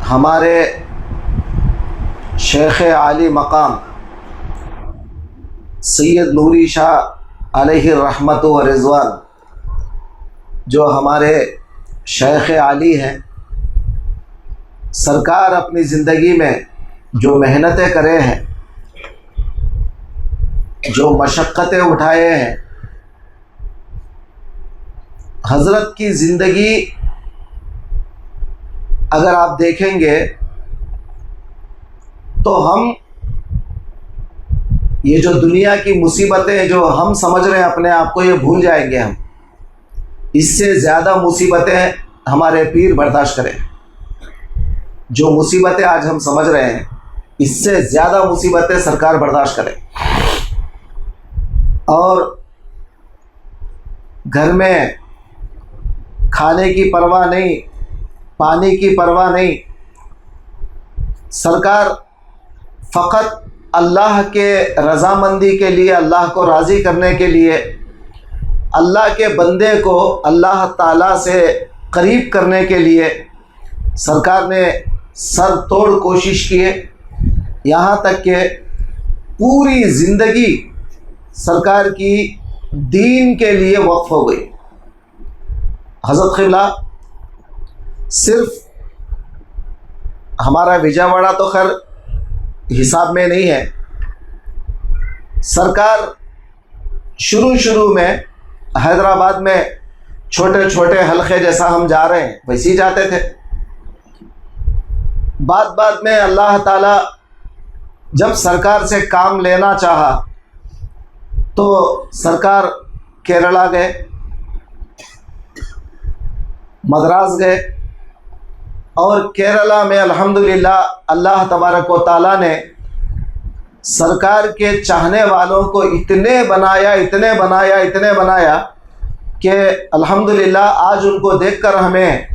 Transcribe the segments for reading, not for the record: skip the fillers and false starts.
हमारे शेख आली मकाम सैयद नूरी शाह अलैहि रहमत व रिज़वान जो हमारे शेख आली हैं, सरकार अपनी ज़िंदगी में जो मेहनतें करे हैं, जो मशक्क़तें उठाए हैं, हज़रत की ज़िंदगी अगर आप देखेंगे तो हम ये जो दुनिया की मुसीबतें जो हम समझ रहे हैं अपने आप को, ये भूल जाएंगे हम। इससे ज़्यादा मुसीबतें हमारे पीर बर्दाश्त करें। जो मुसीबतें आज हम समझ रहे हैं, इससे ज़्यादा मुसीबतें सरकार बर्दाश्त करें। और घर में खाने की परवाह नहीं, पानी की परवाह नहीं, सरकार फ़कत अल्लाह के रज़ामंदी के लिए, अल्लाह को राज़ी करने के लिए, अल्लाह के बंदे को अल्लाह ताला से करीब करने के लिए सरकार ने सर तोड़ कोशिश की है। यहाँ तक कि पूरी ज़िंदगी सरकार की दीन के लिए वक्फ हो गई। हज़रत क़िबला सिर्फ हमारा विजयवाड़ा तो खैर हिसाब में नहीं है। सरकार शुरू में हैदराबाद में छोटे छोटे हलक़े जैसा हम जा रहे हैं वैसे ही जाते थे। बाद में अल्लाह ताला जब सरकार से काम लेना चाहा तो सरकार केरला गए, मद्रास गए, और केरला में अल्हम्दुलिल्लाह अल्लाह तबारक व ताला ने सरकार के चाहने वालों को इतने बनाया कि अल्हम्दुलिल्लाह आज उनको देखकर हमें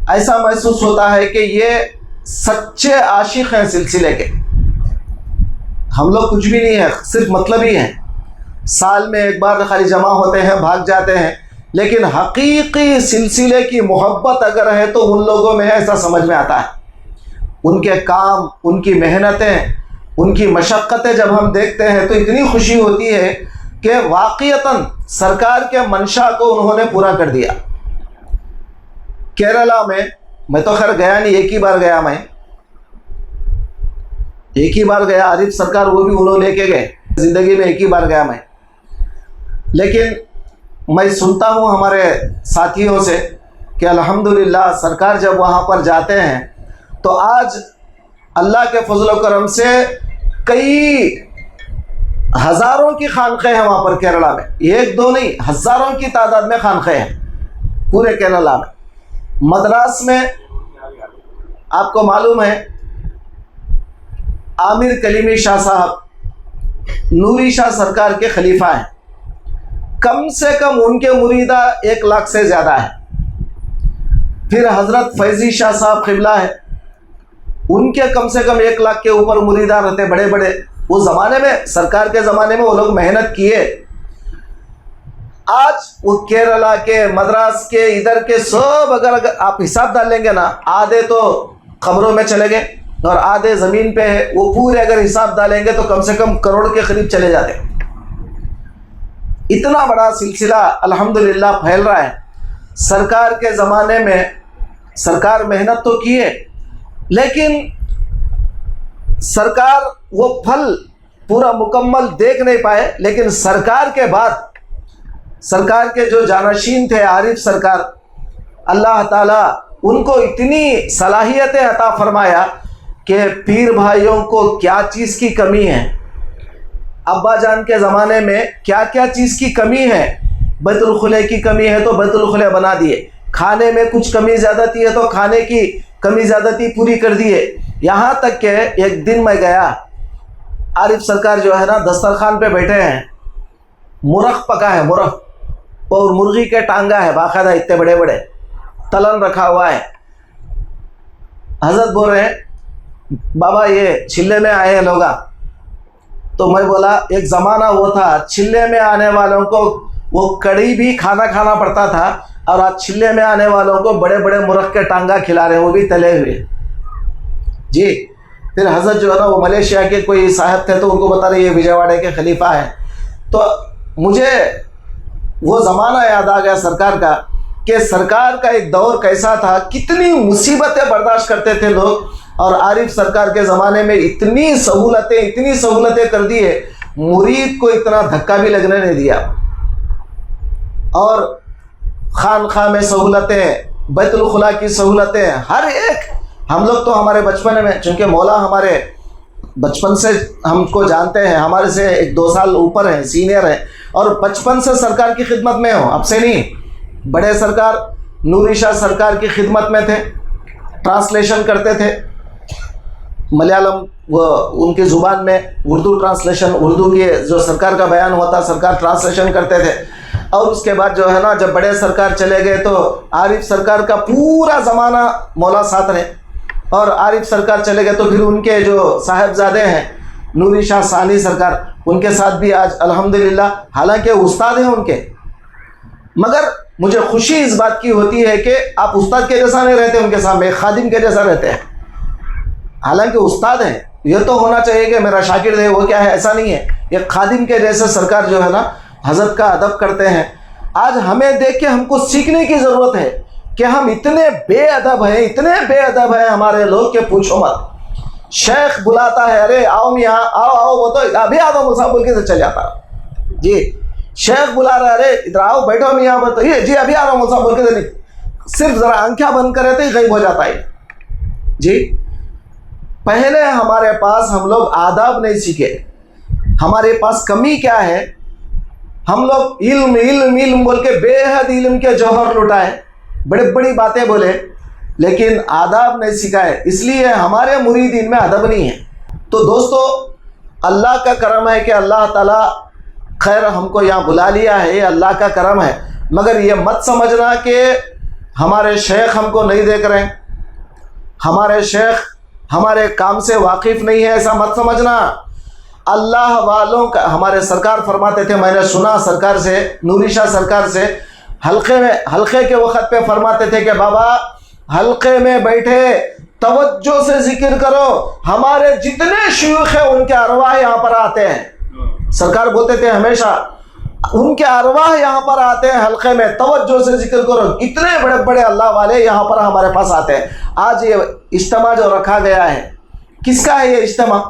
ऐसा महसूस होता है कि ये सच्चे आशिक़ हैं सिलसिले के। हम लोग कुछ भी नहीं है, सिर्फ मतलब ही हैं। साल में एक बार खाली जमा होते हैं, भाग जाते हैं, लेकिन हकीकी सिलसिले की मोहब्बत अगर है तो उन लोगों में है, ऐसा समझ में आता है। उनके काम, उनकी मेहनतें, उनकी मशक्क़तें जब हम देखते हैं तो इतनी खुशी होती है कि वाक़ईतन सरकार के मंशा को उन्होंने पूरा कर दिया। केरला में मैं तो खैर गया नहीं, एक ही बार गया। आरिफ सरकार वो भी उन्होंने लेके गए, ज़िंदगी में एक ही बार गया मैं। लेकिन मैं सुनता हूँ हमारे साथियों से कि अल्हम्दुलिल्लाह सरकार जब वहाँ पर जाते हैं तो आज अल्लाह के फजल व करम से कई हज़ारों की खानक़ें हैं वहाँ पर केरला में। एक दो नहीं, हज़ारों की तादाद में खानक़ें हैं पूरे केरला में। मद्रास में आपको मालूम है आमिर कलीमी शाह साहब नूरी शाह सरकार के खलीफा हैं। कम से कम उनके मुरीदा 1 लाख से ज़्यादा है। फिर हज़रत फैज़ी शाह साहब क़िबला है, उनके कम से कम 1 लाख के ऊपर मुरीदा रहते बड़े बड़े। उस ज़माने में, सरकार के ज़माने में वो लोग मेहनत किए। आज वो केरला के, मद्रास के, इधर के सब अगर आप हिसाब डाल लेंगे ना, आधे तो क़ब्रों में चले गए और आधे ज़मीन पे है। वो पूरे अगर हिसाब डालेंगे तो कम से कम करोड़ के करीब चले जाते। इतना बड़ा सिलसिला अल्हम्दुलिल्लाह फैल रहा है। सरकार के ज़माने में सरकार मेहनत तो किए, लेकिन सरकार वो फल पूरा मुकम्मल देख नहीं पाए। लेकिन सरकार के बाद सरकार के जो जानशीन थे आरिफ सरकार, अल्लाह ताला उनको इतनी सलाहियतें अता फरमाया कि पीर भाइयों को क्या चीज़ की कमी है, अब्बा जान के ज़माने में क्या क्या चीज़ की कमी है। बैतुल खुले की कमी है तो बैतुल खुले बना दिए, खाने में कुछ कमी ज़्यादती है तो खाने की कमी ज़्यादती पूरी कर दिए। यहाँ तक कि एक दिन मैं गया, आरिफ सरकार जो है ना दस्तरखान पे बैठे हैं, मुरख पका है, मुरख, और मुर्गी के टांगा है बाकायदा, इतने बड़े बड़े तलन रखा हुआ है। हज़रत बोल रहे हैं बाबा ये छिल्ले में आए हैं लोग। तो मैं बोला एक ज़माना वो था छिल्ले में आने वालों को वो कड़ी भी खाना पड़ता था, और आज छिल्ले में आने वालों को बड़े बड़े मुर्ग़ के टांगा खिला रहे हैं, वो भी तले हुए। जी। फिर हज़रत जो है ना वो मलेशिया के कोई साहब थे, तो उनको बता रहे ये विजयवाड़ा के खलीफा हैं। तो मुझे वो ज़माना याद आ गया सरकार का, कि सरकार का एक दौर कैसा था, कितनी मुसीबतें बर्दाश्त करते थे लोग। और आरिफ सरकार के ज़माने में इतनी सहूलतें कर दी है, मुरीद को इतना धक्का भी लगने नहीं दिया। और खानखा में सहूलतें, बैतुल खुला की सहूलतें, हर एक। हम लोग तो हमारे बचपन में, चूँकि मौला हमारे बचपन से हमको जानते हैं, हमारे से 1-2 साल ऊपर हैं, सीनियर हैं, और बचपन से सरकार की खिदमत में हो, अब से नहीं। बड़े सरकार नूरी शाह सरकार की खिदमत में थे, ट्रांसलेशन करते थे मलयालम, वो उनकी ज़ुबान में उर्दू ट्रांसलेशन, उर्दू की जो सरकार का बयान होता सरकार ट्रांसलेशन करते थे। और उसके बाद जो है ना, जब बड़े सरकार चले गए तो आरिफ सरकार का पूरा ज़माना मौला साथ रहे। और आरिफ सरकार चले गए तो फिर उनके जो साहबजादे हैं नूरी शाह सानी सरकार, उनके साथ भी आज अल्हम्दुलिल्लाह, हालांकि उस्ताद हैं उनके, मगर मुझे खुशी इस बात की होती है कि आप उस्ताद के जैसा नहीं रहते उनके सामने, खादिम के जैसा रहते हैं। हालांकि उस्ताद हैं, ये तो होना चाहिए कि मेरा शागिर्द है, वो क्या है, ऐसा नहीं है। ये खादिम के जैसे सरकार जो है ना हज़रत का अदब करते हैं। आज हमें देख के हमको सीखने की ज़रूरत है कि हम इतने बेअदब हैं हमारे लोग के पूछो मत। शेख बुलाता है, अरे आओ मियाँ आओ, वो तो अभी आता मुसाफ बोल के चल जाता जी। शेख बुला रहा है, अरे इधर आओ बैठो मियाँ, बताइए जी अभी आ रहा हूँ मुसाफ बोल के, सिर्फ ज़रा आंखें बंद करे तो ही गायब हो जाता है जी। पहले हमारे पास हम लोग आदाब नहीं सीखे। हमारे पास कमी क्या है, हम लोग इल्म बोल के बेहद इल्म के जौहर लुटाए, बड़ी बड़ी बातें बोले, लेकिन आदाब नहीं सिखाए, इसलिए हमारे मुरीदीन में अदब नहीं है। तो दोस्तों, अल्लाह का करम है कि अल्लाह ताला खैर हमको यहाँ बुला लिया है, ये अल्लाह का करम है। मगर ये मत समझना कि हमारे शेख हमको नहीं देख रहे हैं, हमारे शेख हमारे काम से वाकिफ़ नहीं है, ऐसा मत समझना। अल्लाह वालों का, हमारे सरकार फरमाते थे, मैंने सुना सरकार से, नूरी शाह सरकार से, हल्के के वक़्त पे फरमाते थे कि बाबा हल्के में बैठे तवज्जो से जिक्र करो, हमारे जितने शयूख हैं उनके अरवाह यहाँ पर आते हैं। सरकार बोलते थे हमेशा, उनके अरवाह यहाँ पर आते हैं हल्के में, तवज्जो से जिक्र करो। इतने बड़े बड़े अल्लाह वाले यहाँ पर हमारे पास आते हैं। आज ये इज्तिमा जो रखा गया है, किसका है ये इज्तिमा?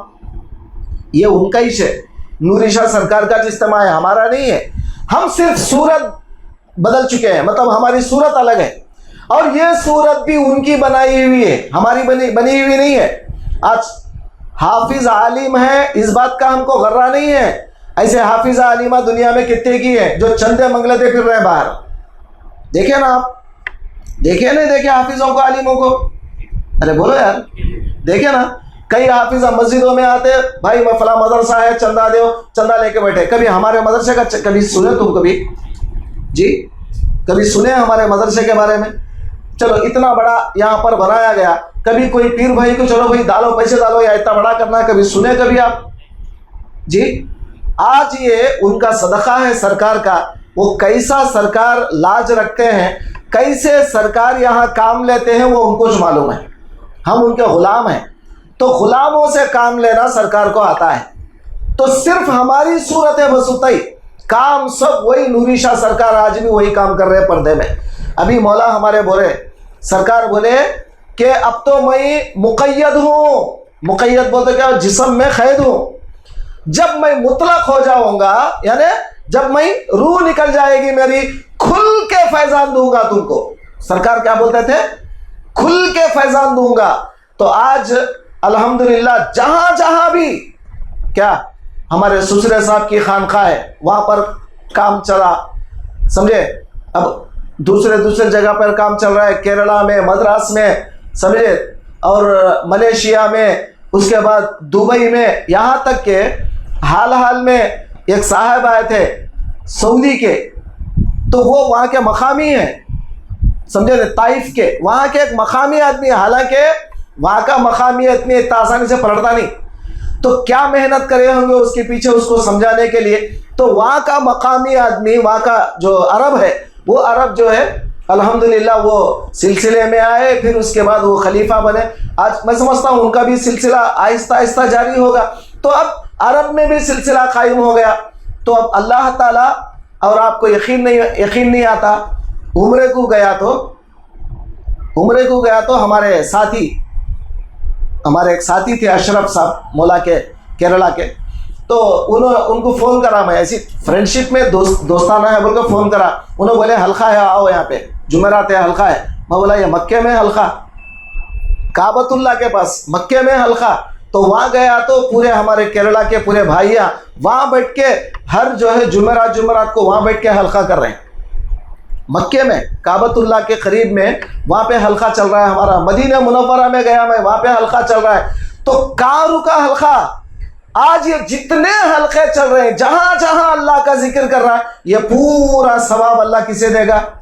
ये उनका ही है, नूरी शाह सरकार का इज्तिमा है, हमारा नहीं है। हम सिर्फ सूरत बदल चुके हैं, मतलब हमारी सूरत अलग है, और ये सूरत भी उनकी बनाई हुई है, हमारी बनी हुई नहीं है। आज हाफिज आलिम है, इस बात का हमको गर्रा नहीं है। ऐसे हाफिज आलिमा दुनिया में कितने की है जो चंदे मंगलते फिर रहे हैं बाहर। देखे ना आप, देखे नहीं देखे हाफिजों को, आलिमों को? अरे बोलो यार, देखे ना? कई हाफिज मस्जिदों में आते, भाई मैं फला मदरसा है, चंदा दो, चंदा लेके बैठे। कभी हमारे मदरसे का कभी सुने तुम? कभी जी कभी सुने हमारे मदरसे के बारे में? चलो इतना बड़ा यहाँ पर बनाया गया, कभी कोई पीर भाई को चलो भाई डालो, पैसे डालो या इतना बड़ा करना, कभी सुने कभी आप? जी आज ये उनका सदका है सरकार का। वो कैसा सरकार लाज रखते हैं, कैसे सरकार यहाँ काम लेते हैं, वो उनको जो मालूम है। हम उनके गुलाम हैं, तो गुलामों से काम लेना सरकार को आता है। तो सिर्फ हमारी सूरत है बस उतना ही, काम सब वही नूरी शाह सरकार आज भी वही काम कर रहे हैं पर्दे में। अभी मौला हमारे बोले, सरकार बोले कि अब तो मैं मुक़य्यद हूँ। मुक़य्यद बोलते क्या? जिस्म में कैद हूँ। जब मैं मुतलक हो जाऊंगा, यानी जब मैं रूह निकल जाएगी मेरी, खुल के फैजान दूंगा तुमको। सरकार क्या बोलते थे? खुल के फैजान दूंगा। तो आज अल्हम्दुलिल्लाह जहां जहां भी क्या हमारे सुसरे साहब की खानका है, वहां पर काम चला, समझे। अब दूसरे जगह पर काम चल रहा है, केरला में, मद्रास में, समझे, और मलेशिया में, उसके बाद दुबई में। यहाँ तक के हाल में एक साहब आए थे सऊदी के, तो वो वहाँ के मकामी हैं, समझे, ताइफ के, वहाँ के एक मकामी आदमी। हालांकि वहाँ का मकामी आदमी इतना आसानी से पलटता नहीं, तो क्या मेहनत करे होंगे उसके पीछे उसको समझाने के लिए। तो वहाँ का मकामी आदमी, वहाँ का जो अरब है, वो अरब जो है अल्हम्दुलिल्लाह वो सिलसिले में आए, फिर उसके बाद वो खलीफा बने। आज मैं समझता हूँ उनका भी सिलसिला आहिस्ता आहिस्ता जारी होगा। तो अब अरब में भी सिलसिला कायम हो गया। तो अब अल्लाह ताला, और आपको यकीन नहीं आता, उम्रे को गया तो हमारे एक साथी थे अशरफ साहब मौला के, केरला के। तो उनको फ़ोन करा, मैं ऐसी फ्रेंडशिप में दोस्ताना है बोल के फ़ोन करा। उन्होंने बोले हल्का है, आओ यहाँ पे जुमेरात है, हल्का है। मैं बोला ये मक्के में हल्का, काबतुल्लाह के पास मक्के में हल्का। तो वहाँ गया तो पूरे हमारे केरला के पूरे भाइयाँ वहाँ बैठ के हर जो है जुमेरात को वहाँ बैठ के हल्का कर रहे हैं। मक्के में काबतुल्लाह के करीब में वहाँ पे हल्का चल रहा है हमारा। मदीना मुनव्वरा में गया मैं, वहाँ पे हल्का चल रहा है। तो कहाँ रुका हल्का? आज ये जितने हल्के चल रहे हैं, जहां जहां अल्लाह का जिक्र कर रहा है, ये पूरा सवाब अल्लाह किसे देगा?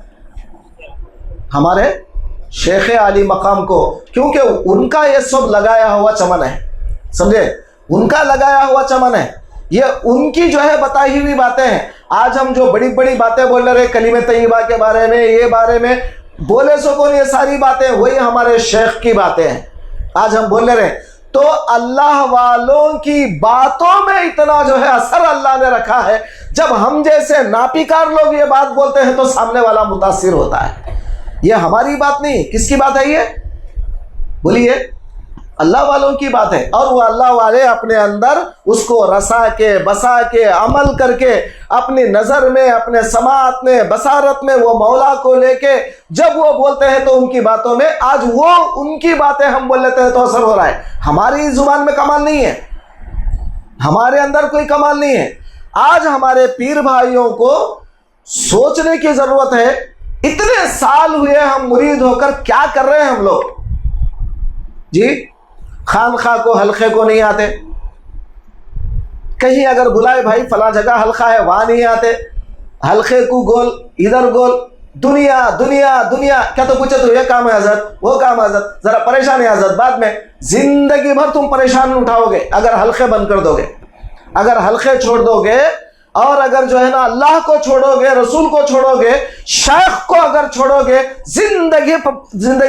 हमारे शेख आली मकाम को, क्योंकि उनका ये सब लगाया हुआ चमन है, समझे? उनका लगाया हुआ चमन है, ये उनकी जो है बताई हुई बातें हैं। आज हम जो बड़ी बड़ी बातें बोल रहे, कलीमे तैयबा के बारे में, ये बारे में बोले सो कौन, ये सारी बातें वही हमारे शेख की बातें हैं आज हम बोल रहे हैं। तो अल्लाह वालों की बातों में इतना जो है असर अल्लाह ने रखा है, जब हम जैसे नापिकार लोग ये बात बोलते हैं तो सामने वाला मुतासिर होता है। ये हमारी बात नहीं, किसकी बात है ये? बोलिए, अल्लाह वालों की बात है। और वो अल्लाह वाले अपने अंदर उसको रसा के बसा के अमल करके अपनी नज़र में, अपने समात में, बसारत में वो मौला को लेके जब वो बोलते हैं तो उनकी बातों में, आज वो उनकी बातें हम बोल लेते हैं तो असर हो रहा है। हमारी जुबान में कमाल नहीं है, हमारे अंदर कोई कमाल नहीं है। आज हमारे पीर भाइयों को सोचने की जरूरत है, इतने साल हुए हम मुरीद होकर क्या कर रहे हैं हम लोग जी? खानखा को हल्के को नहीं आते, कहीं अगर बुलाए भाई फला जगह हल्का है वहां नहीं आते, हल्के को गोल इधर गोल, दुनिया दुनिया दुनिया। क्या तो पूछे तो ये काम है हजरत, वो काम है हजरत, जरा परेशान है हजरत, बाद में जिंदगी भर तुम परेशान उठाओगे अगर हल्के बंद कर दोगे, अगर हल्के छोड़ दोगे, और अगर जो है ना अल्लाह को छोड़ोगे, रसूल को छोड़ोगे, शेख को अगर छोड़ोगे, जिंदगी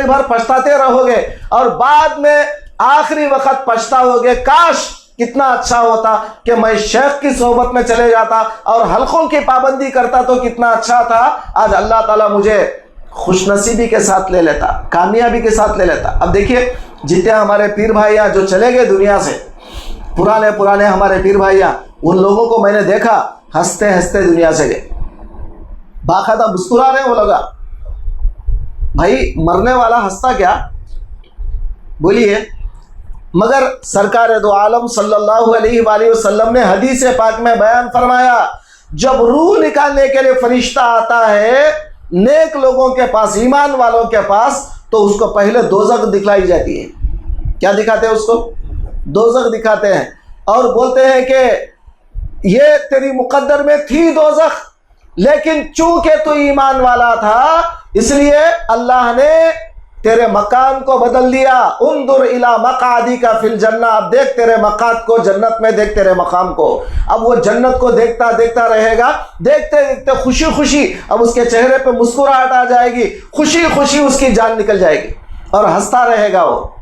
भर पछताते रहोगे और बाद में आखिरी वक्त पछताओगे, काश कितना अच्छा होता कि मैं शेख की सोहबत में चले जाता और हल्कों की पाबंदी करता तो कितना अच्छा था। आज अल्लाह ताला मुझे खुशनसीबी के साथ ले लेता, कामयाबी के साथ ले लेता। अब देखिए जितने हमारे पीर भाइयाँ जो चले गए दुनिया से, पुराने हमारे पीर भाइयाँ, उन लोगों को मैंने देखा हंसते हंसते दुनिया से गए, बाकायदा मुस्कुरा रहे वो लोग। भाई मरने वाला हंसता क्या? बोलिए। मगर सरकार दो आलम सल्लल्लाहु अलैहि वसल्लम ने हदीस पाक में बयान फरमाया, जब रूह निकालने के लिए फरिश्ता आता है नेक लोगों के पास, ईमान वालों के पास, तो उसको पहले दोज़ख दिखलाई जाती है। क्या दिखाते हैं उसको? दोज़ख दिखाते हैं और बोलते हैं कि ये तेरी मुकद्दर में थी दोज़ख, लेकिन चूंकि तू ईमान वाला था इसलिए अल्लाह ने तेरे मकान को बदल दिया। उन्दुर इला मकादी का फिल जन्ना, अब देख तेरे मकाद को जन्नत में, देख तेरे मकाम को। अब वो जन्नत को देखता देखता रहेगा, देखते देखते खुशी खुशी अब उसके चेहरे पे मुस्कुराहट आ जाएगी, खुशी खुशी उसकी जान निकल जाएगी और हंसता रहेगा वो।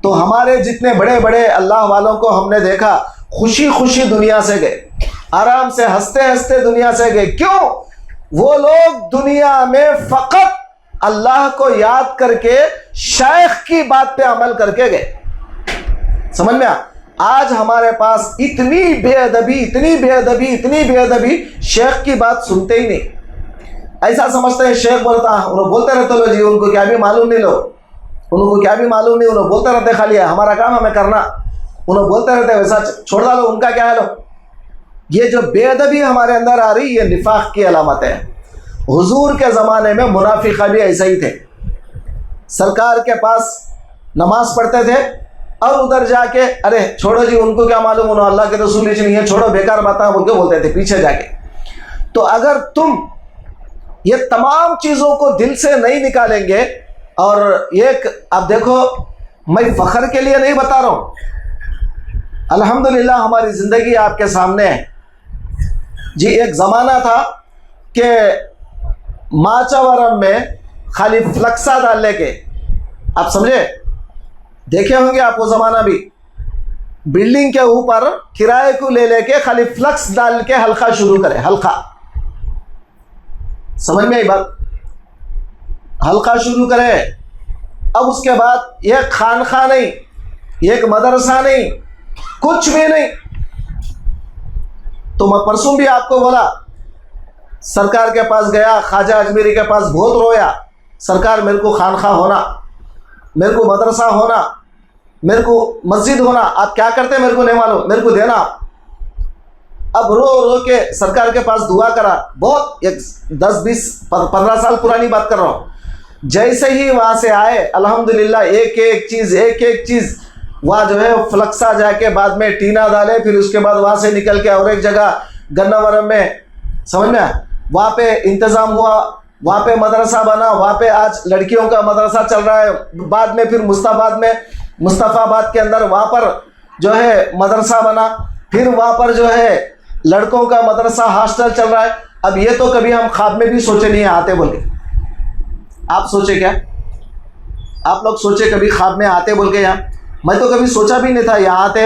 तो हमारे जितने बड़े बड़े अल्लाह वालों को हमने देखा खुशी खुशी दुनिया से गए, आराम से हंसते हंसते दुनिया से गए। क्यों? वो लोग दुनिया में फकत अल्लाह को याद करके शेख की बात पे अमल करके गए। समझ में? आज हमारे पास इतनी बेअदबी, इतनी बेअदबी, इतनी बेअदबी, शेख की बात सुनते ही नहीं। ऐसा समझते हैं शेख बोलता, उन्होंने बोलते रहते लो जी, उनको क्या भी मालूम नहीं, लो उनको क्या भी मालूम नहीं, उन्होंने बोलते रहते, खाली है हमारा काम हमें करना, उन्होंने बोलते रहते, वैसा छोड़ डालो, उनका क्या है लो। ये जो बेअदबी हमारे अंदर आ रही, ये निफाक की अलामत है। हुजूर के ज़माने में मुनाफिक भी ऐसे ही थे, सरकार के पास नमाज पढ़ते थे और उधर जाके अरे छोड़ो जी, उनको क्या मालूम, उन्होंने अल्लाह के रसूल नहीं है, छोड़ो बेकार बातें बोल के बोलते थे पीछे जाके। तो अगर तुम ये तमाम चीज़ों को दिल से नहीं निकालेंगे, और एक अब देखो, मैं फ़ख्र के लिए नहीं बता रहा हूँ, अल्हम्दुलिल्लाह हमारी ज़िंदगी आपके सामने है जी। एक ज़माना था कि माचावरम में खाली फ्लक्सा डालने के, आप समझे, देखे होंगे आप वो ज़माना भी, बिल्डिंग के ऊपर किराए को ले लेके खाली फ्लक्स डाल के हल्का शुरू करे, हल्का, समझ में आई बात, हल्का शुरू करे। अब उसके बाद एक खानखा नहीं, एक मदरसा नहीं, कुछ भी नहीं। तो मैं परसों भी आपको बोला, सरकार के पास गया, ख्वाजा अजमेरी के पास बहुत रोया, सरकार मेरे को खानखा होना, मेरे को मदरसा होना, मेरे को मस्जिद होना, आप क्या करते मेरे को नहीं मालूम, मेरे को देना। अब रो रो के सरकार के पास दुआ करा, बहुत एक 10 20 15 साल पुरानी बात कर रहा हूँ। जैसे ही वहाँ से आए अल्हम्दुलिल्लाह एक एक चीज़ वहाँ जो है फ्लक्सा जाके बाद में टीना डाले, फिर उसके बाद वहाँ से निकल के और एक जगह गन्नावरम में, समझ में, वहाँ पे इंतज़ाम हुआ, वहाँ पे मदरसा बना, वहाँ पे आज लड़कियों का मदरसा चल रहा है। बाद में फिर मुस्तफ़ाबाद के अंदर वहाँ पर जो है मदरसा बना, फिर वहाँ पर जो है लड़कों का मदरसा हॉस्टल चल रहा है। अब ये तो कभी हम ख्वाब में भी सोचे नहीं आते बोल के, आप सोचे क्या, आप लोग सोचे कभी ख्वाब में आते बोल के? यहाँ मैं तो कभी सोचा भी नहीं था यहाँ आते,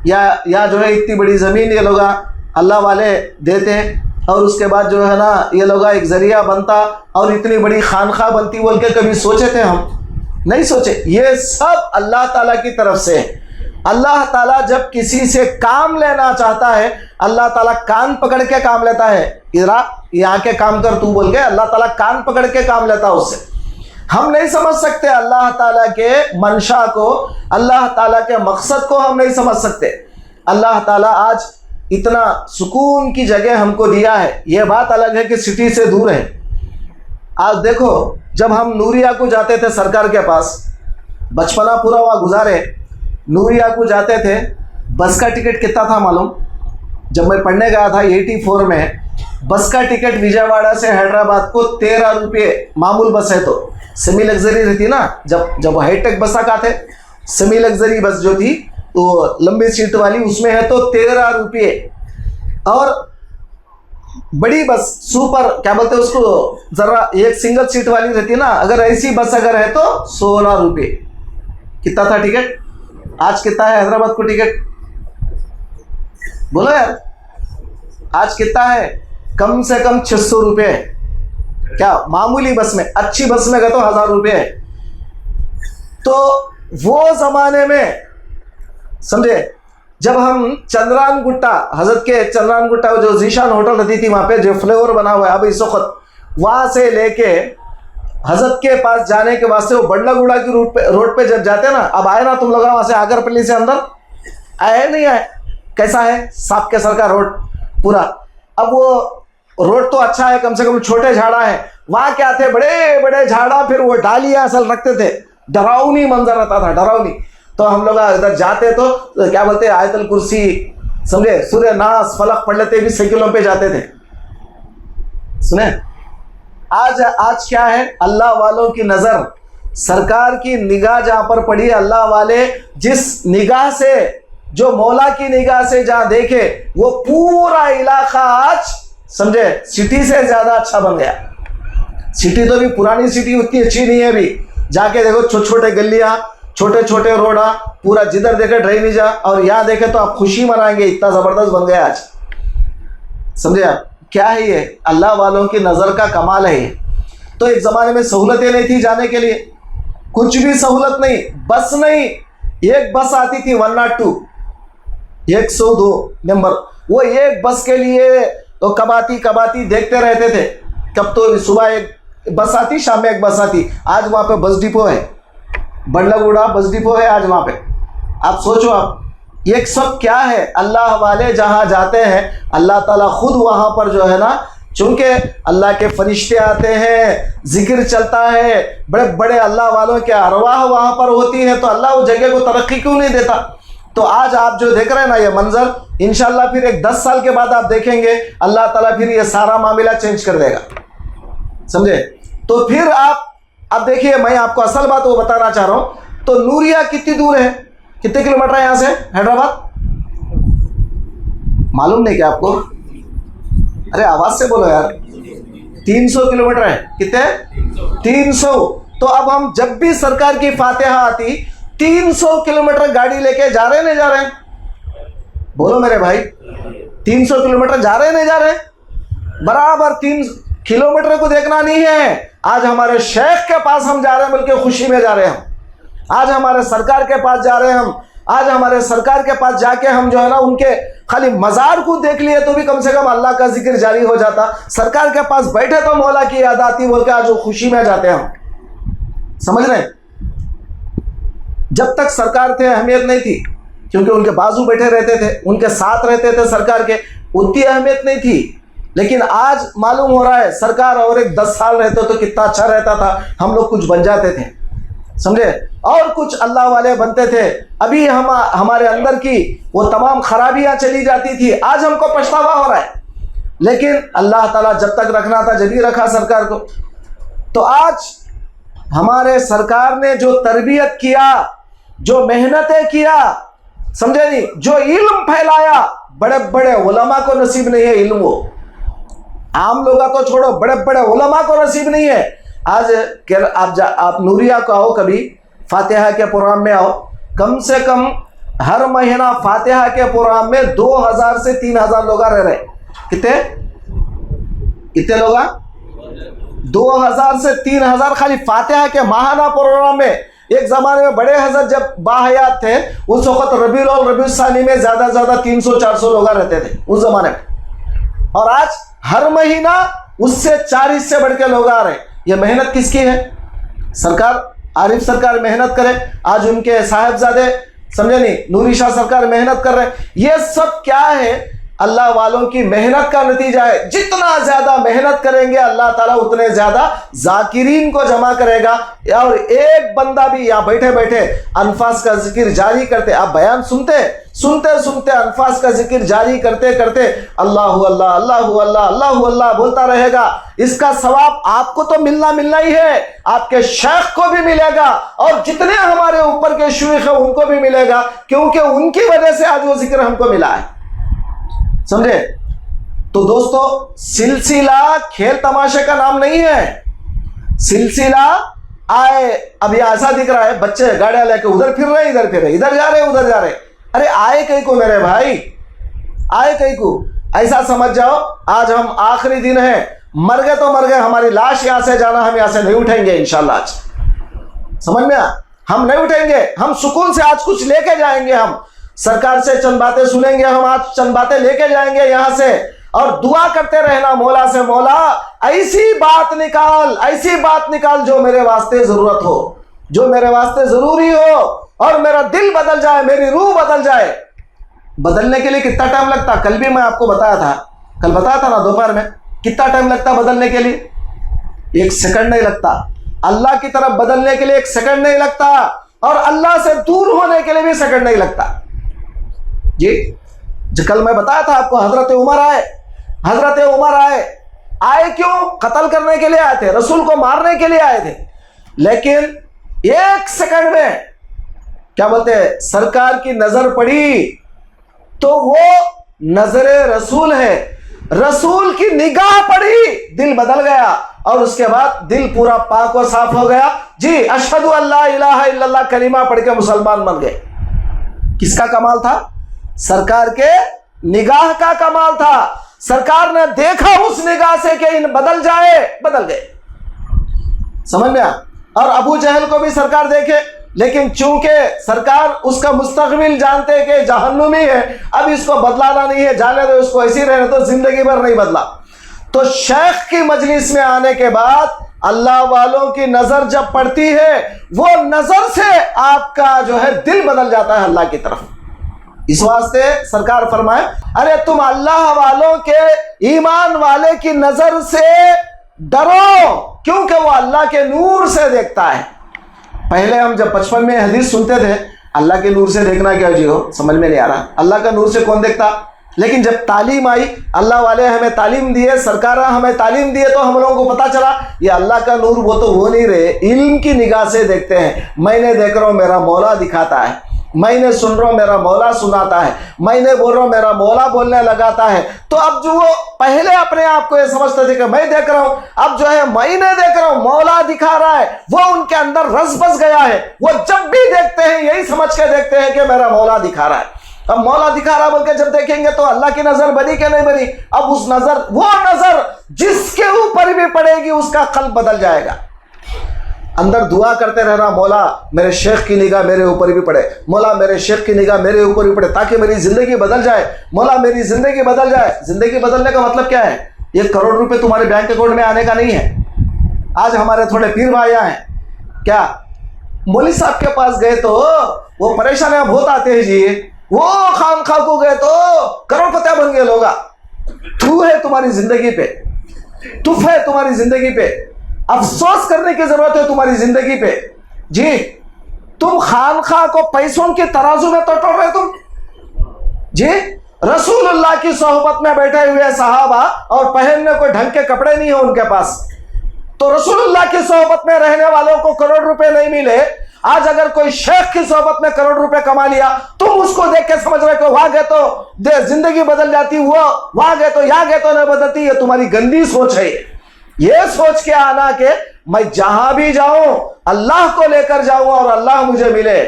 या जो है इतनी बड़ी ज़मीन ये लोग अल्लाह वाले देते, और उसके बाद जो है ना ये लोग एक ज़रिया बनता और इतनी बड़ी खानखा बनती बोल के कभी सोचे थे? हम नहीं सोचे। ये सब अल्लाह ताला की तरफ से है। अल्लाह ताला जब किसी से काम लेना चाहता है, अल्लाह ताला कान पकड़ के काम लेता है। इधर यहाँ के काम कर तू बोल के अल्लाह ताला कान पकड़ के काम लेता है उससे। हम नहीं समझ सकते अल्लाह ताला के मंशा को, अल्लाह ताला के मकसद को हम नहीं समझ सकते। अल्लाह ताला आज इतना सुकून की जगह हमको दिया है, यह बात अलग है कि सिटी से दूर है। आज देखो, जब हम नूरिया को जाते थे सरकार के पास, बचपना पूरा वहाँ गुजारे, नूरिया को जाते थे, बस का टिकट कितना था मालूम? जब मैं पढ़ने गया था 84 में, बस का टिकट विजयवाड़ा से हैदराबाद को 13 रुपये, मामूल बस है तो, सेमी लग्जरी रहती ना, जब हाईटेक बस का थे, सेमी लग्जरी बस जो थी तो लंबी सीट वाली, उसमें है तो 13 रुपये। और बड़ी बस सुपर क्या बोलते हैं उसको, जरा एक सिंगल सीट वाली रहती ना, अगर ऐसी बस अगर है तो 16 रुपये। कितना था टिकट? आज कितना है हैदराबाद को टिकट? बोलो यार, आज कितना है? कम से कम 600 रुपये। क्या मामूली बस में, अच्छी बस में गए तो 1000 रुपये है। तो वो जमाने में समझे, जब हम चंद्रान गुट्टा, हजरत के चंद्रान गुट्टा जो जीशान होटल रहती थी वहाँ पे, जो फ्लेवर बना हुआ है अब इस वक्त, वहाँ से लेके हजरत के पास जाने के वास्ते वो बंडलागुड़ा की रोड पे जब जाते ना, अब आए ना तुम लोग वहाँ से आगरपल्ली से अंदर आए नहीं आए? कैसा है साफ के सर का रोड पूरा। अब वो रोड तो अच्छा है, कम से कम छोटे झाड़ा है, वहाँ क्या थे बड़े बड़े झाड़ा, फिर वो डालियाँ असल रखते थे, डरावनी मंजर रहता था, डरावनी। तो हम लोग इधर जाते तो क्या बोलते हैं, आयतल कुर्सी, समझे, सूर्य नास फलक पढ़ लेते भी साइकिलों पे जाते थे। सुने, आज क्या है, अल्लाह वालों की नजर, सरकार की निगाह जहां पर पड़ी, अल्लाह वाले जिस निगाह से, जो मौला की निगाह से जहां देखे, वो पूरा इलाका आज समझे सिटी से ज्यादा अच्छा बन गया। सिटी तो भी पुरानी सिटी उतनी अच्छी नहीं है, अभी जाके देखो छोटे छोटे गलियां, छोटे छोटे रोडा, पूरा जिधर देखे ड्रेनेज, और यहाँ देखे तो आप खुशी मनाएंगे, इतना जबरदस्त बन गया आज। समझे आप क्या है ये? अल्लाह वालों की नजर का कमाल है ये। तो एक जमाने में सहूलतें नहीं थी जाने के लिए, कुछ भी सहूलत नहीं, बस नहीं, एक बस आती थी 102 102 नंबर, वो एक बस के लिए तो कबाती देखते रहते थे। कब तो सुबह एक बस आती, शाम में एक बस आती। आज वहाँ पे बस डिपो है, बंडलागुड़ा बस डिपो है आज वहाँ पे। आप सोचो, आप ये सब क्या है? अल्लाह वाले जहाँ जाते हैं, अल्लाह ताला खुद वहाँ पर जो है ना, चूंकि अल्लाह के फरिश्ते आते हैं, जिक्र चलता है, बड़े बड़े अल्लाह वालों के अरवाह वहाँ पर होती हैं, तो अल्लाह उस जगह को तरक्की क्यों नहीं देता? तो आज आप जो देख रहे हैं ना ये मंजर, इंशाल्लाह फिर एक 10 साल के बाद आप देखेंगे अल्लाह ताला फिर ये सारा मामला चेंज कर देगा। समझे? तो फिर आप देखिए, मैं आपको असल बात वो बताना चाह रहा हूं। तो नूरिया कितनी दूर है, कितने किलोमीटर है यहां से हैदराबाद? मालूम नहीं क्या आपको? अरे आवाज से बोलो यार, 300 किलोमीटर है। कितने? 300। तो अब हम जब भी सरकार की फातिहा आती 300 किलोमीटर गाड़ी लेके जा रहे नहीं जा रहे? बोलो मेरे भाई, 300 किलोमीटर जा रहे नहीं जा रहे? बराबर 3 किलोमीटर को देखना नहीं है। आज हमारे शेख के पास हम जा रहे हैं, बल्कि खुशी में जा रहे हैं हम। आज हमारे सरकार के पास जा रहे हैं हम। आज हमारे सरकार के पास जाके हम जो है ना, उनके खाली मजार को देख लिए तो भी कम से कम अल्लाह का जिक्र जारी हो जाता। सरकार के पास बैठे तो मौला की याद आती बोल के आज वो खुशी में जाते हैं हम। समझ रहे हैं? जब तक सरकार थे अहमियत नहीं थी, क्योंकि उनके बाजू बैठे रहते थे, उनके साथ रहते थे सरकार के, उतनी अहमियत नहीं थी। लेकिन आज मालूम हो रहा है सरकार और एक 10 साल रहते तो कितना अच्छा रहता था, हम लोग कुछ बन जाते थे, समझे, और कुछ अल्लाह वाले बनते थे। अभी हमारे अंदर की वो तमाम खराबियां चली जाती थी। आज हमको पछतावा हो रहा है, लेकिन अल्लाह ताला जब तक रखना था जब ही रखा सरकार को। तो आज हमारे सरकार ने जो तरबियत किया, जो मेहनतें किया, समझे नहीं, जो इल्म फैलाया, बड़े बड़े उलमा को नसीब नहीं है इल्म। वो आम लोगों को छोड़ो, बड़े बड़े उलमा को नसीब नहीं है। आज आप नूरिया को आओ, कभी फातिहा के प्रोग्राम में आओ, कम से कम हर महीना फातिहा के प्रोग्राम में 2000 से 3000 लोग रह रहे। कितने लोग? 2000 से 3000 खाली फातिहा के माहाना प्रोग्राम में। एक जमाने में बड़े हजरत जब बाहयात थे, उस वक्त रबीउल अव्वल रबीउल सानी में ज्यादा 300-400 लोग रहते थे उस जमाने में। और आज हर महीना उससे 40 से बढ़ के लोग आ रहे हैं। ये मेहनत किसकी है? सरकार, आरिफ सरकार मेहनत करे, आज उनके साहिबजादे, समझे नहीं, नूरी शाह सरकार मेहनत कर रहे हैं। ये सब क्या है? अल्लाह वालों की मेहनत का नतीजा है। जितना ज्यादा मेहनत करेंगे अल्लाह ताला उतने ज्यादा जाकिरीन को जमा करेगा। और एक बंदा भी यहाँ बैठे बैठे अनफास का जिक्र जारी करते, आप बयान सुनते सुनते अनफास का जिक्र जारी करते करते अल्लाहु अल्लाह अल्लाहु अल्लाह अल्लाहु अल्लाह बोलता रहेगा, इसका सवाब आपको तो मिलना ही है, आपके शेख को भी मिलेगा और जितने हमारे ऊपर के शूख है उनको भी मिलेगा, क्योंकि उनकी वजह से आज वो जिक्र हमको मिला है। समझे? तो दोस्तों, सिलसिला खेल तमाशे का नाम नहीं है। सिलसिला आए, अभी ऐसा दिख रहा है बच्चे गाड़ियां लेके उधर फिर रहे, इधर फिर रहे, इधर जा रहे उधर जा रहे। अरे आए कहीं को मेरे भाई, आए कहीं को। ऐसा समझ जाओ आज हम आखिरी दिन है, मर गए तो मर गए, हमारी लाश यहां से जाना, हम यहां से नहीं उठेंगे इंशाल्लाह। आज समझ में हम नहीं उठेंगे, हम सुकून से आज कुछ लेके जाएंगे। हम सरकार से चंद बातें सुनेंगे, हम आज चंद बातें लेके जाएंगे यहां से, और दुआ करते रहना मौला से, मौला ऐसी बात निकाल जो मेरे वास्ते जरूरत हो, जो मेरे वास्ते जरूरी हो, और मेरा दिल बदल जाए, मेरी रूह बदल जाए। बदलने के लिए कितना टाइम लगता? कल भी मैं आपको बताया था ना दोपहर में, कितना टाइम लगता बदलने के लिए? 1 सेकंड नहीं लगता। अल्लाह की तरफ बदलने के लिए 1 सेकंड नहीं लगता, और अल्लाह से दूर होने के लिए भी सेकंड नहीं लगता जी। जो कल मैं बताया था आपको, हजरत उमर आए क्यों? कत्ल करने के लिए आए थे, रसूल को मारने के लिए आए थे, लेकिन 1 सेकंड में क्या बोलते हैं, सरकार की नजर पड़ी तो वो नजरे रसूल है, रसूल की निगाह पड़ी, दिल बदल गया, और उसके बाद दिल पूरा पाक और साफ हो गया जी। अशहदु अल्ला इलाहा इल्लल्लाह कलीमा पढ़ के मुसलमान बन गए। किसका कमाल था? सरकार के निगाह का कमाल था। सरकार ने देखा उस निगाह से कि इन बदल गए। समझ में आ? और अबू जहल को भी सरकार देखे, लेकिन चूंकि सरकार उसका मुस्तकबिल जानते हैं कि जहन्नुमी है, अब इसको बदलाना नहीं है, जाने दो इसको, ऐसी रहने तो जिंदगी भर नहीं बदला। तो शेख की मजलिस में आने के बाद अल्लाह वालों की नजर जब पड़ती है, वो नजर से आपका जो है दिल बदल जाता है अल्लाह की तरफ। इस वास्ते सरकार फरमाए, अरे तुम अल्लाह वालों के, ईमान वाले की नजर से डरो, क्योंकि वो अल्लाह के नूर से देखता है। पहले हम जब 55 में हदीस सुनते थे, अल्लाह के नूर से देखना क्या जी हो, समझ में नहीं आ रहा, अल्लाह का नूर से कौन देखता? लेकिन जब तालीम आई, अल्लाह वाले हमें तालीम दिए, सरकार हमें तालीम दिए, तो हम लोगों को पता चला ये अल्लाह का नूर वो तो वो नहीं रहे, इल्म की निगाह से देखते हैं। मैंने देख रहा हूं, मेरा मौला दिखाता है। मैंने सुन रहा हूं मेरा मौला सुनाता है, मैंने बोल रहा हूं मेरा मौला बोलने लगाता है। तो अब जो वो पहले अपने आप को ये समझते थे कि मैं देख रहा हूं, अब जो है मैंने देख रहा हूं, मौला दिखा रहा है, वो उनके अंदर रस बस गया है। वो जब भी देखते हैं यही समझ के देखते हैं कि मेरा मौला दिखा रहा है। अब मौला दिखा रहा बोल के जब देखेंगे तो अल्लाह की नजर बनी कि नहीं बनी? अब उस नजर, वो नजर जिसके ऊपर भी पड़ेगी उसका कल्ब बदल जाएगा। अंदर दुआ करते रहना, मौला मेरे शेख की निगाह मेरे ऊपर भी पड़े, मौला मेरे शेख की निगाह मेरे ऊपर भी पड़े, ताकि मेरी जिंदगी बदल जाए, मौला मेरी जिंदगी बदल जाए। जिंदगी बदलने का मतलब क्या है? 1 करोड़ रुपए तुम्हारे बैंक अकाउंट में आने का नहीं है। आज हमारे थोड़े पीर भाई हैं, क्या मौली साहब के पास गए तो वो परेशानियां बहुत आते हैं जी, वो खामखा को गए तो करोड़पतिया बन गए लोग। थू है तुम्हारी जिंदगी पे, तुफ है तुम्हारी जिंदगी पे, अफसोस करने की जरूरत है तुम्हारी जिंदगी पे जी। तुम खामखा को पैसों के तराजू में तो तोड़ रहे तुम जी। रसूलुल्लाह की सोहबत में बैठे हुए सहाबा और पहनने को ढंग के कपड़े नहीं है उनके पास, तो रसूलुल्लाह की सोहबत में रहने वालों को करोड़ रुपए नहीं मिले। आज अगर कोई शेख की सोहबत में करोड़ रुपए कमा लिया, तुम उसको देख के समझ रहे हो वहां गए तो जिंदगी बदल जाती, वो वहां गए तो यहां गए तो नहीं बदलती। ये तुम्हारी गंदी सोच है। ये सोच के आना कि मैं जहां भी जाऊं अल्लाह को लेकर जाऊं और अल्लाह मुझे मिले।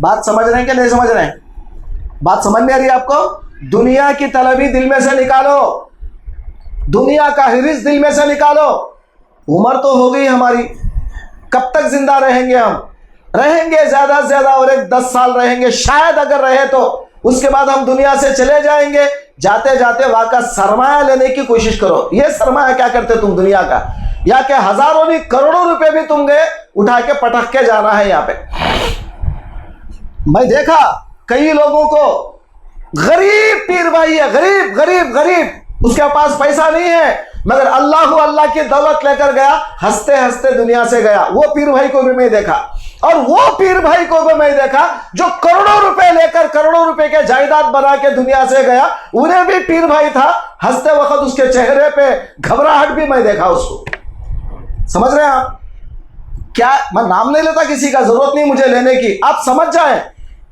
बात समझ रहे हैं कि नहीं समझ रहे हैं? बात समझ में आ रही है आपको? दुनिया की तलबी दिल में से निकालो, दुनिया का हिरिस दिल में से निकालो। उम्र तो हो गई हमारी, कब तक जिंदा रहेंगे? हम रहेंगे ज्यादा से ज्यादा और 10 साल रहेंगे शायद, अगर रहे तो। उसके बाद हम दुनिया से चले जाएंगे। जाते जाते वहां का सरमाया लेने की कोशिश करो। ये सरमाया क्या करते तुम दुनिया का? या के हजारों नहीं करोड़ों रुपए भी तुम गए उठा के पटक के जाना है यहाँ पे। मैं देखा कई लोगों को, गरीब पीर भाई है, गरीब गरीब गरीब, उसके पास पैसा नहीं है, मगर अल्लाह की दौलत लेकर गया, हंसते हंसते दुनिया से गया। वो पीर भाई को भी मैं देखा, और वो पीर भाई को भी मैं देखा जो करोड़ों रुपए लेकर करोड़ों रुपए के जायदाद बना के दुनिया से गया। उन्हें भी पीर भाई था, हंसते वक्त उसके चेहरे पे घबराहट भी मैं देखा उसको। समझ रहे हैं आप? क्या, मैं नाम नहीं लेता किसी का, जरूरत नहीं मुझे लेने की। आप समझ जाए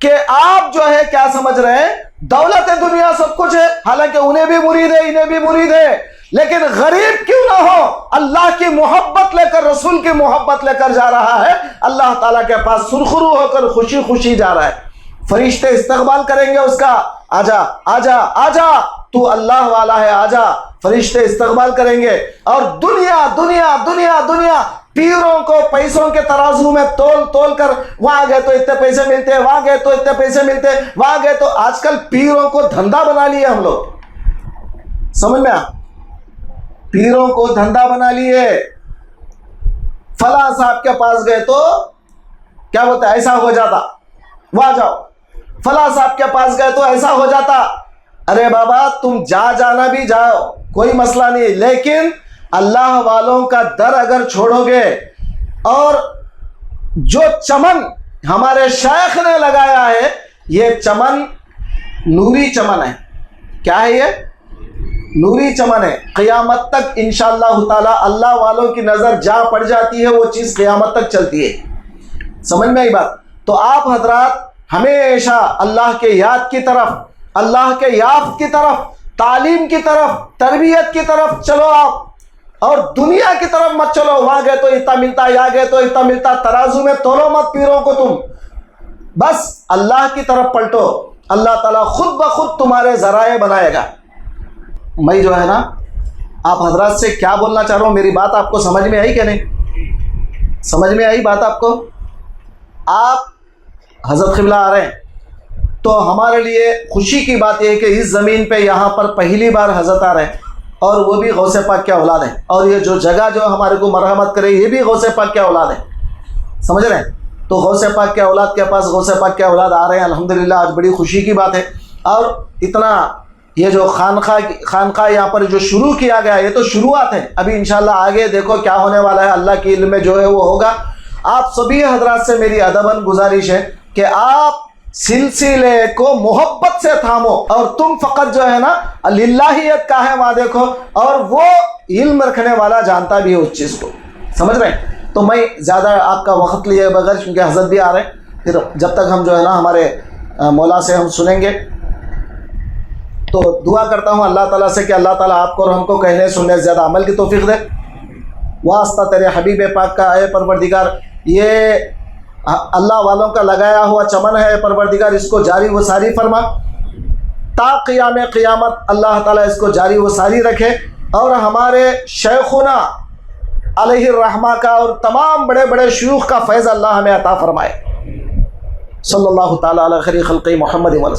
कि आप जो है क्या समझ रहे हैं, दौलत है, दुनिया सब कुछ है, हालांकि उन्हें भी मुरीद है, इन्हें भी मुरीद है, लेकिन गरीब क्यों ना हो, अल्लाह की मोहब्बत लेकर, रसूल की मोहब्बत लेकर जा रहा है अल्लाह ताला के पास, सुरखुरू होकर खुशी खुशी जा रहा है। फरिश्ते इस्तकबाल करेंगे उसका, आजा आजा आजा, तू अल्लाह वाला है, आजा। फरिश्ते इस्तकबाल करेंगे। और दुनिया दुनिया दुनिया दुनिया पीरों को पैसों के तराजू में तोल तोल कर, वहां गए तो इतने पैसे मिलते हैं, वहां गए तो इतने पैसे मिलते हैं, वहां गए तो। आजकल पीरों को धंधा बना लिया हम लोग, समझ में आ? पीरों को धंधा बना लिए। फला साहब के पास गए तो क्या बोलते, ऐसा हो जाता, वहां जाओ। फला साहब के पास गए तो ऐसा हो जाता। अरे बाबा, तुम जाना भी जाओ, कोई मसला नहीं, लेकिन अल्लाह वालों का दर अगर छोड़ोगे, और जो चमन हमारे शेख ने लगाया है, ये चमन नूरी चमन है। क्या है ये? नूरी चमन है। क़यामत तक इंशाअल्लाह ताला अल्लाह वालों की नजर जहां पड़ जाती है वो चीज क़यामत तक चलती है। समझ में आई बात? तो आप हजरात हमेशा अल्लाह के याद की तरफ, अल्लाह के याफ्त की तरफ, तालीम की तरफ, तरबियत की तरफ चलो आप, और दुनिया की तरफ मत चलो। वहां गए तो इतना मिलता, यहाँ गए तो इतना मिलता, तराजू में तोलो मत पीरों को तुम, बस अल्लाह की तरफ पलटो। अल्लाह ताला खुद ब खुद तुम्हारे जराए बनाएगा। मैं जो है ना, आप हजरात से क्या बोलना चाह रहा हूँ, मेरी बात आपको समझ में आई क्या नहीं? समझ में आई बात आपको? आप हजरत क़िबला आ रहे हैं तो हमारे लिए खुशी की बात यह है कि इस ज़मीन पे यहाँ पर पहली बार हजरत आ रहे हैं, और वो भी गौसे पाक के औलाद हैं, और ये जो जगह जो हमारे को मरहमत करे ये भी गौसे पाक के औलाद है। समझ रहे हैं? तो गौसे पाक के औलाद के पास गौसे पाक के औलाद आ रहे हैं, अल्हम्दुलिल्लाह, आज बड़ी खुशी की बात है। और इतना ये जो खानखा यहाँ पर जो शुरू किया गया, ये तो शुरुआत है, अभी इंशाल्लाह आगे देखो क्या होने वाला है, अल्लाह की इल्म में जो है वो होगा। आप सभी हजरात से मेरी अदबन गुजारिश है कि आप सिलसिले को मोहब्बत से थामो, और तुम फ़कत जो है ना लिल्लाहियत का है वहाँ देखो, और वो इल्म रखने वाला जानता भी है उस चीज़ को। समझ रहे हैं? तो मैं ज़्यादा आपका वक्त लिए बगैर, क्योंकि हजरत भी आ रहे हैं, फिर जब तक हम जो है ना हमारे मौला से हम सुनेंगे, तो दुआ करता हूँ अल्लाह ताला से कि अल्लाह ताला आपको और हमको कहने सुनने से ज़्यादा अमल की तौफीक दे। वास्ता तेरे हबीब पाक का आए परवरदिगार, ये अल्लाह वालों का लगाया हुआ चमन है परवरदिगार, इसको जारी व सारी फरमा ता क़ियाम क़ियामत, अल्लाह ताला इसको जारी व सारी रखे। और हमारे शेखुना अलैहिर्रहमा का और तमाम बड़े बड़े शयूख का फैज़ अल्लाह हमें अता फरमाए। सल्लल्लाहु ताला अला खैरि खल्क़ि मुहम्मद व